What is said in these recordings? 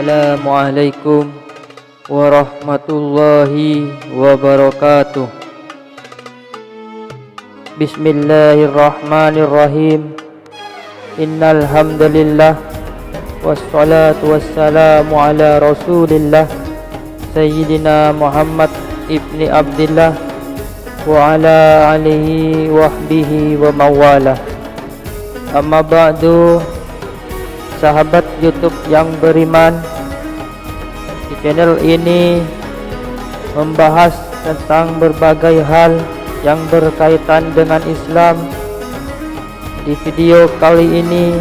Assalamualaikum warahmatullahi wabarakatuh. Bismillahirrahmanirrahim. Innal hamdalillah wassalatu wassalamu ala Rasulillah Sayyidina Muhammad ibni Abdillah wa ala alihi wa sahbihi wa mawalah. Amma ba'du, sahabat YouTube yang beriman, di channel ini membahas tentang berbagai hal yang berkaitan dengan Islam. Di video kali ini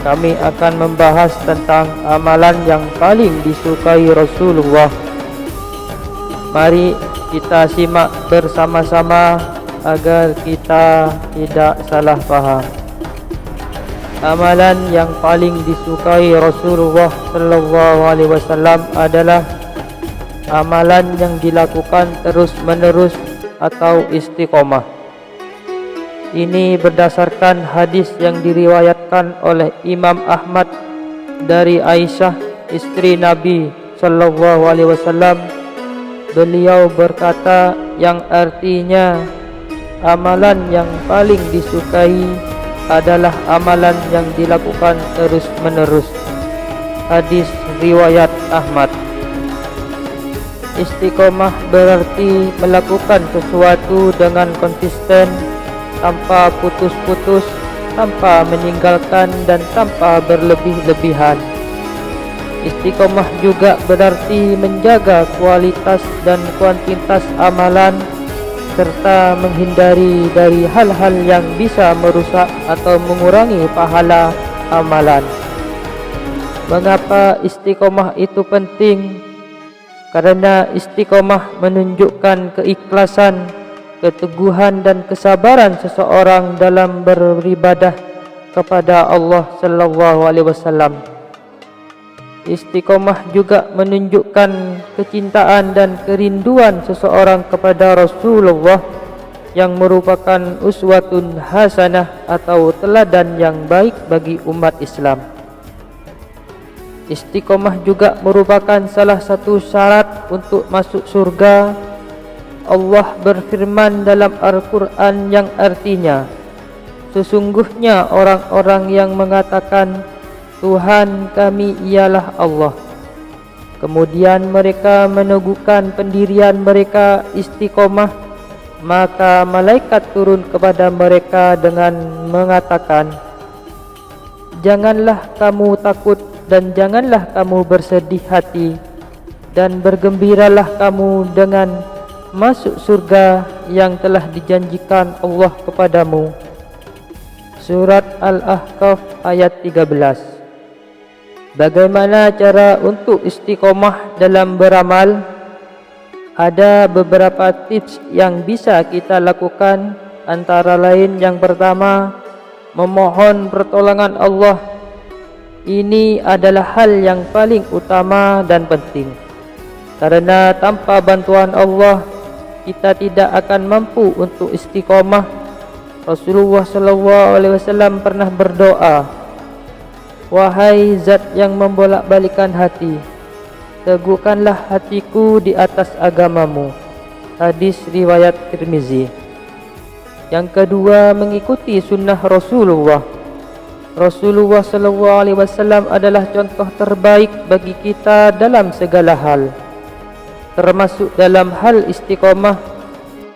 kami akan membahas tentang amalan yang paling disukai Rasulullah. Mari kita simak bersama-sama agar kita tidak salah paham. Amalan yang paling disukai Rasulullah sallallahu alaihi wasallam adalah amalan yang dilakukan terus-menerus atau istiqomah. Ini berdasarkan hadis yang diriwayatkan oleh Imam Ahmad dari Aisyah, istri Nabi sallallahu alaihi wasallam. Beliau berkata, yang artinya amalan yang paling disukai adalah amalan yang dilakukan terus-menerus. Hadis riwayat Ahmad. Istiqomah berarti melakukan sesuatu dengan konsisten, tanpa putus-putus, tanpa meninggalkan dan tanpa berlebih-lebihan. Istiqomah juga berarti menjaga kualitas dan kuantitas amalan serta menghindari dari hal-hal yang bisa merusak atau mengurangi pahala amalan. Mengapa istiqomah itu penting? Karena istiqomah menunjukkan keikhlasan, keteguhan dan kesabaran seseorang dalam beribadah kepada Allah sallallahu alaihi wasallam. Istiqomah juga menunjukkan kecintaan dan kerinduan seseorang kepada Rasulullah yang merupakan uswatun hasanah atau teladan yang baik bagi umat Islam. Istiqomah juga merupakan salah satu syarat untuk masuk surga. Allah berfirman dalam Al-Quran yang artinya, sesungguhnya orang-orang yang mengatakan Tuhan kami ialah Allah, kemudian mereka meneguhkan pendirian mereka istiqomah, maka malaikat turun kepada mereka dengan mengatakan, janganlah kamu takut dan janganlah kamu bersedih hati, dan bergembiralah kamu dengan masuk surga yang telah dijanjikan Allah kepadamu. Surat Al-Ahqaf ayat 13. Bagaimana cara untuk istiqomah dalam beramal? Ada beberapa tips yang bisa kita lakukan, antara lain yang pertama, memohon pertolongan Allah. Ini adalah hal yang paling utama dan penting, karena tanpa bantuan Allah kita tidak akan mampu untuk istiqomah. Rasulullah sallallahu alaihi wasallam pernah berdoa, wahai zat yang membolak-balikan hati, teguhkanlah hatiku di atas agamamu. Hadis riwayat Tirmizi. Yang kedua, mengikuti sunnah Rasulullah. Rasulullah sallallahu alaihi wasallam adalah contoh terbaik bagi kita dalam segala hal, termasuk dalam hal istiqomah.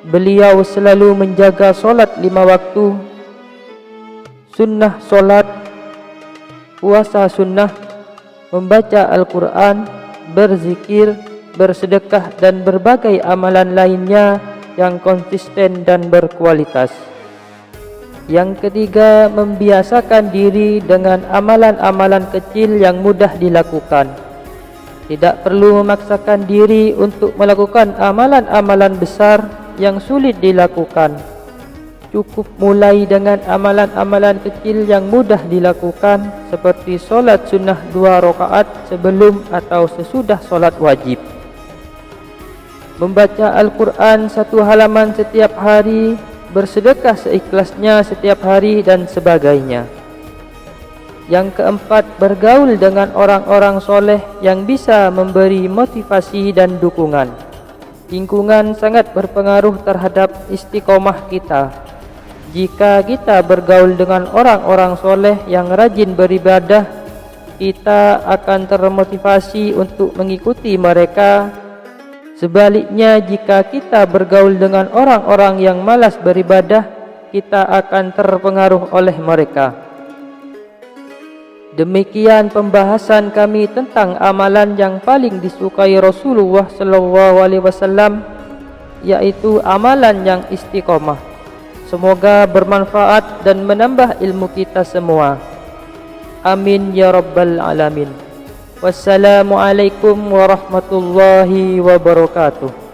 Beliau selalu menjaga solat 5 waktu, sunnah solat, puasa sunnah, membaca Al-Quran, berzikir, bersedekah dan berbagai amalan lainnya yang konsisten dan berkualitas. Yang ketiga, membiasakan diri dengan amalan-amalan kecil yang mudah dilakukan. Tidak perlu memaksakan diri untuk melakukan amalan-amalan besar yang sulit dilakukan. Cukup mulai dengan amalan-amalan kecil yang mudah dilakukan, seperti solat sunnah 2 rakaat sebelum atau sesudah solat wajib, membaca Al-Quran 1 halaman setiap hari, bersedekah seikhlasnya setiap hari dan sebagainya. Yang keempat, bergaul dengan orang-orang soleh yang bisa memberi motivasi dan dukungan. Lingkungan sangat berpengaruh terhadap istiqomah kita. Jika kita bergaul dengan orang-orang soleh yang rajin beribadah, kita akan termotivasi untuk mengikuti mereka. Sebaliknya, jika kita bergaul dengan orang-orang yang malas beribadah, kita akan terpengaruh oleh mereka. Demikian pembahasan kami tentang amalan yang paling disukai Rasulullah SAW, yaitu amalan yang istiqomah. Semoga bermanfaat dan menambah ilmu kita semua. Amin ya rabbal alamin. Wassalamualaikum warahmatullahi wabarakatuh.